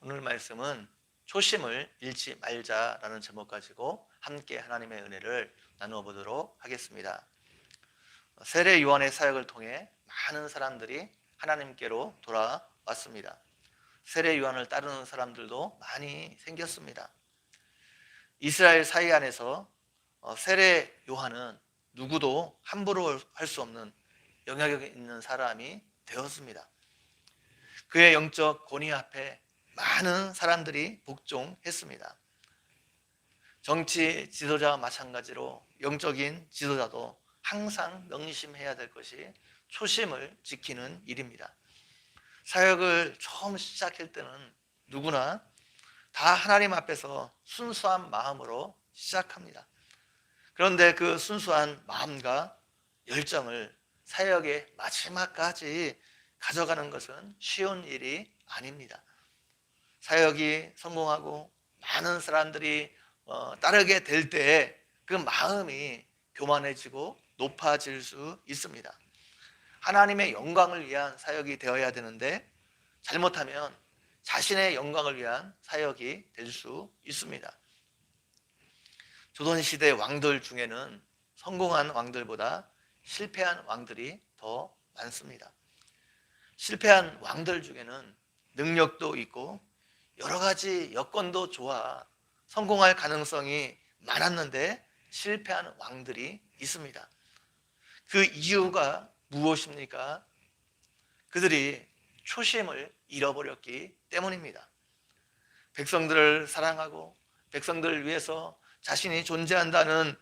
오늘 말씀은 초심을 잃지 말자라는 제목 가지고 함께 하나님의 은혜를 나누어 보도록 하겠습니다. 세례 요한의 사역을 통해 많은 사람들이 하나님께로 돌아왔습니다. 세례 요한을 따르는 사람들도 많이 생겼습니다. 이스라엘 사회 안에서 세례 요한은 누구도 함부로 할 수 없는 영향력 있는 사람이 되었습니다. 그의 영적 권위 앞에 많은 사람들이 복종했습니다. 정치 지도자와 마찬가지로 영적인 지도자도 항상 명심해야 될 것이 초심을 지키는 일입니다. 사역을 처음 시작할 때는 누구나 다 하나님 앞에서 순수한 마음으로 시작합니다. 그런데 그 순수한 마음과 열정을 사역의 마지막까지 가져가는 것은 쉬운 일이 아닙니다. 사역이 성공하고 많은 사람들이 따르게 될 때 그 마음이 교만해지고 높아질 수 있습니다. 하나님의 영광을 위한 사역이 되어야 되는데 잘못하면 자신의 영광을 위한 사역이 될 수 있습니다. 조선시대 왕들 중에는 성공한 왕들보다 실패한 왕들이 더 많습니다. 실패한 왕들 중에는 능력도 있고 여러 가지 여건도 좋아 성공할 가능성이 많았는데 실패한 왕들이 있습니다. 그 이유가 무엇입니까? 그들이 초심을 잃어버렸기 때문입니다. 백성들을 사랑하고 백성들을 위해서 자신이 존재한다는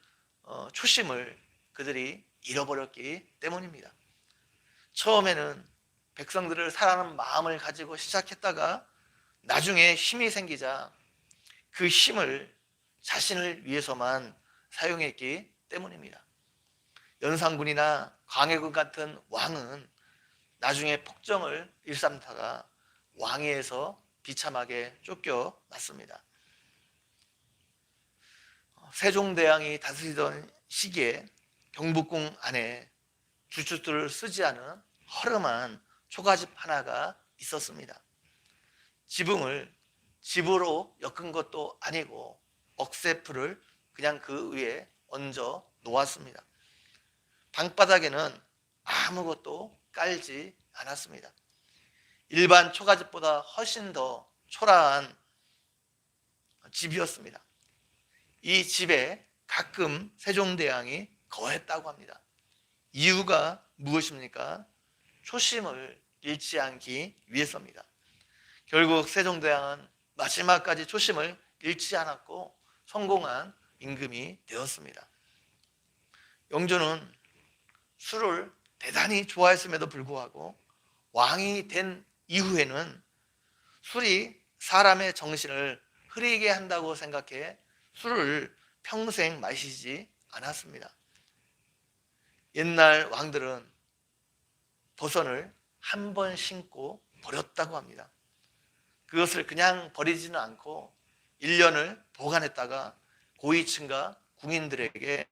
초심을 그들이 잃어버렸기 때문입니다. 처음에는 백성들을 사랑하는 마음을 가지고 시작했다가 나중에 힘이 생기자 그 힘을 자신을 위해서만 사용했기 때문입니다. 연산군이나 광해군 같은 왕은 나중에 폭정을 일삼다가 왕위에서 비참하게 쫓겨났습니다. 세종대왕이 다스리던 시기에 경복궁 안에 주춧돌을 쓰지 않은 허름한 초가집 하나가 있었습니다. 지붕을 집으로 엮은 것도 아니고 억새풀을 그냥 그 위에 얹어 놓았습니다. 방바닥에는 아무것도 깔지 않았습니다. 일반 초가집보다 훨씬 더 초라한 집이었습니다. 이 집에 가끔 세종대왕이 거했다고 합니다. 이유가 무엇입니까? 초심을 잃지 않기 위해서입니다. 결국 세종대왕은 마지막까지 초심을 잃지 않았고 성공한 임금이 되었습니다. 영조는 술을 대단히 좋아했음에도 불구하고 왕이 된 이후에는 술이 사람의 정신을 흐리게 한다고 생각해 술을 평생 마시지 않았습니다. 옛날 왕들은 도선을 한 번 신고 버렸다고 합니다. 그것을 그냥 버리지는 않고 1년을 보관했다가 고위층과 궁인들에게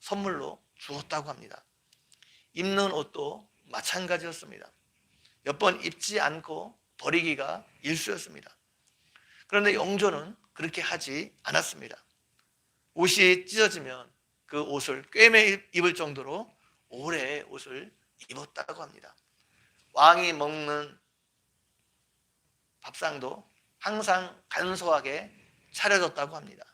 선물로 주었다고 합니다. 입는 옷도 마찬가지였습니다. 몇 번 입지 않고 버리기가 일쑤였습니다. 그런데 영조는 그렇게 하지 않았습니다. 옷이 찢어지면 그 옷을 꿰매 입을 정도로 오래 옷을 입었다고 합니다. 왕이 먹는 밥상도 항상 간소하게 차려졌다고 합니다.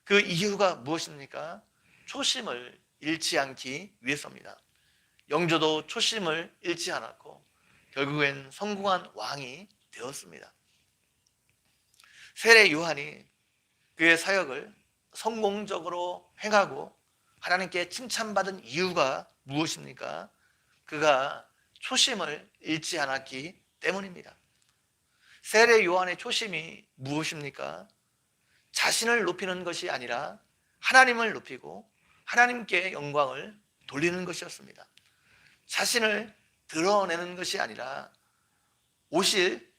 그 이유가 무엇입니까? 초심을 잃지 않기 위해서입니다. 영조도 초심을 잃지 않았고 결국엔 성공한 왕이 되었습니다. 세례 요한이 그의 사역을 성공적으로 행하고 하나님께 칭찬받은 이유가 무엇입니까? 그가 초심을 잃지 않았기 때문입니다. 세례 요한의 초심이 무엇입니까? 자신을 높이는 것이 아니라 하나님을 높이고 하나님께 영광을 돌리는 것이었습니다. 자신을 드러내는 것이 아니라 오실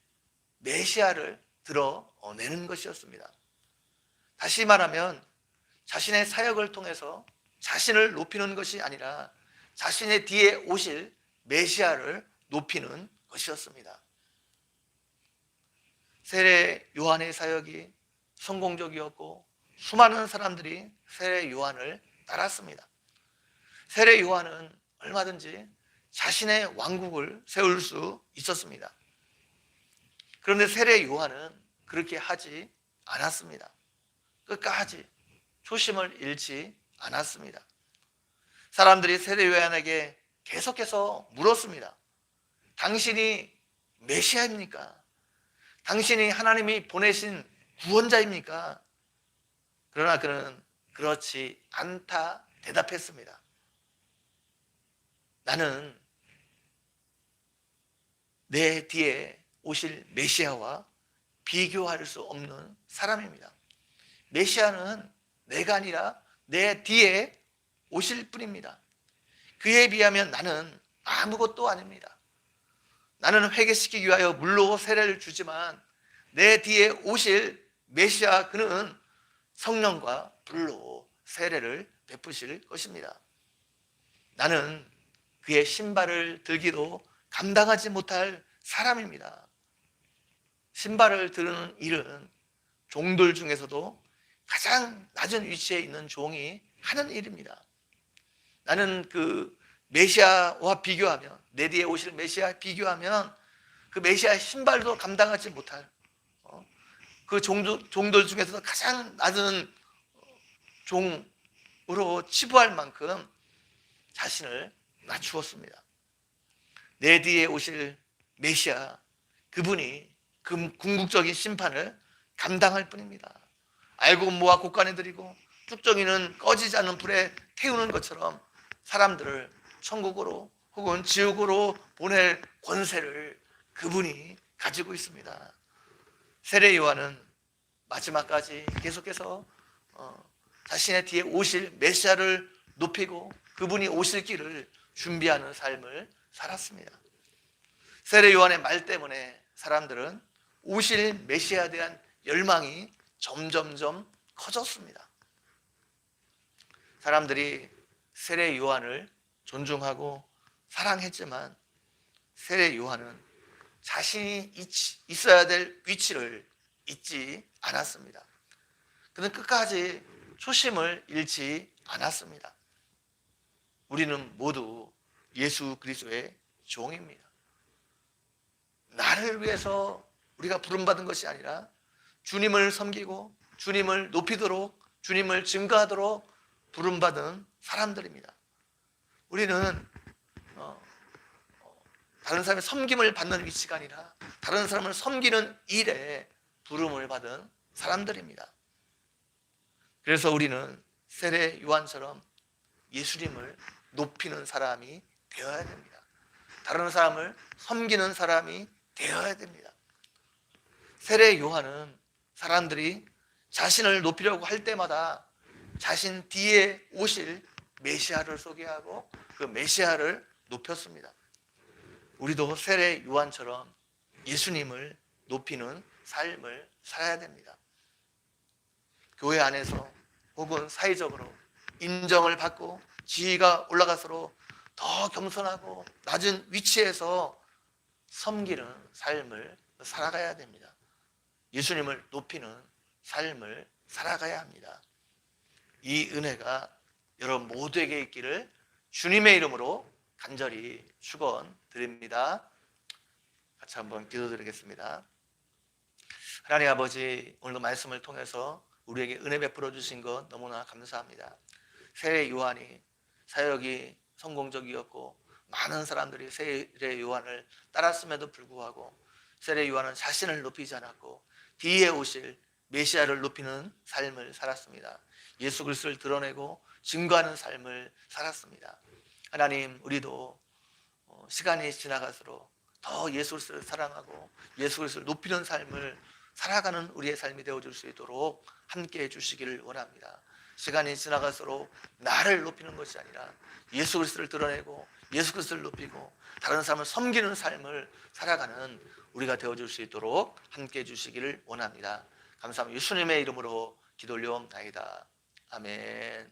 메시아를 드러내는 것이었습니다. 다시 말하면 자신의 사역을 통해서 자신을 높이는 것이 아니라 자신의 뒤에 오실 메시아를 높이는 것이었습니다. 세례 요한의 사역이 성공적이었고 수많은 사람들이 세례 요한을 따랐습니다. 세례 요한은 얼마든지 자신의 왕국을 세울 수 있었습니다. 그런데 세례 요한은 그렇게 하지 않았습니다. 끝까지 초심을 잃지 않았습니다. 사람들이 세례 요한에게 계속해서 물었습니다. 당신이 메시아입니까? 당신이 하나님이 보내신 구원자입니까? 그러나 그는 그렇지 않다 대답했습니다. 나는 내 뒤에 오실 메시아와 비교할 수 없는 사람입니다. 메시아는 내가 아니라 내 뒤에 오실 분입니다. 그에 비하면 나는 아무것도 아닙니다. 나는 회개시키기 위하여 물로 세례를 주지만 내 뒤에 오실 메시아 그는 성령과 불로 세례를 베푸실 것입니다. 나는 그의 신발을 들기도 감당하지 못할 사람입니다. 신발을 드는 일은 종들 중에서도 가장 낮은 위치에 있는 종이 하는 일입니다. 나는 그 메시아와 비교하면, 내 뒤에 오실 메시아와 비교하면 그 메시아의 신발도 감당하지 못할 그 종들 중에서도 가장 낮은 종으로 치부할 만큼 자신을 낮추었습니다. 내 뒤에 오실 메시아 그분이 그 궁극적인 심판을 감당할 뿐입니다. 알고 모아 곳간에 들이고 쭉정이는 꺼지지 않는 불에 태우는 것처럼 사람들을 천국으로 혹은 지옥으로 보낼 권세를 그분이 가지고 있습니다. 세례 요한은 마지막까지 계속해서 자신의 뒤에 오실 메시아를 높이고 그분이 오실 길을 준비하는 삶을 살았습니다. 세례 요한의 말 때문에 사람들은 오실 메시아에 대한 열망이 점점점 커졌습니다. 사람들이 세례 요한을 존중하고 사랑했지만 세례 요한은 자신이 있어야 될 위치를 잊지 않았습니다. 그는 끝까지 초심을 잃지 않았습니다. 우리는 모두 예수 그리스도의 종입니다. 나를 위해서 우리가 부름받은 것이 아니라 주님을 섬기고 주님을 높이도록 주님을 증거하도록 부름받은 사람들입니다. 우리는 다른 사람의 섬김을 받는 위치가 아니라 다른 사람을 섬기는 일에 부름을 받은 사람들입니다. 그래서 우리는 세례 요한처럼 예수님을 높이는 사람이 되어야 됩니다. 다른 사람을 섬기는 사람이 되어야 됩니다. 세례 요한은 사람들이 자신을 높이려고 할 때마다 자신 뒤에 오실 메시아를 소개하고 그 메시아를 높였습니다. 우리도 세례 요한처럼 예수님을 높이는 삶을 살아야 됩니다. 교회 안에서 혹은 사회적으로 인정을 받고 지위가 올라갈수록 더 겸손하고 낮은 위치에서 섬기는 삶을 살아가야 됩니다. 예수님을 높이는 삶을 살아가야 합니다. 이 은혜가 여러분 모두에게 있기를 주님의 이름으로 간절히 축원드립니다. 같이 한번 기도드리겠습니다. 하나님 아버지, 오늘도 말씀을 통해서 우리에게 은혜 베풀어 주신 것 너무나 감사합니다. 세례 요한이 사역이 성공적이었고 많은 사람들이 세례 요한을 따랐음에도 불구하고 세례 요한은 자신을 높이지 않았고 뒤에 오실 메시아를 높이는 삶을 살았습니다. 예수 그리스도를 드러내고 증거하는 삶을 살았습니다. 하나님, 우리도 시간이 지나갈수록 더 예수 그리스도를 사랑하고 예수 그리스도를 높이는 삶을 살아가는 우리의 삶이 되어줄 수 있도록 함께해 주시기를 원합니다. 시간이 지나갈수록 나를 높이는 것이 아니라 예수 그리스도를 드러내고 예수 그리스도를 높이고 다른 사람을 섬기는 삶을 살아가는 우리가 되어줄 수 있도록 함께해 주시기를 원합니다. 감사합니다. 예수님의 이름으로 기도 올려옵나이다. 아멘.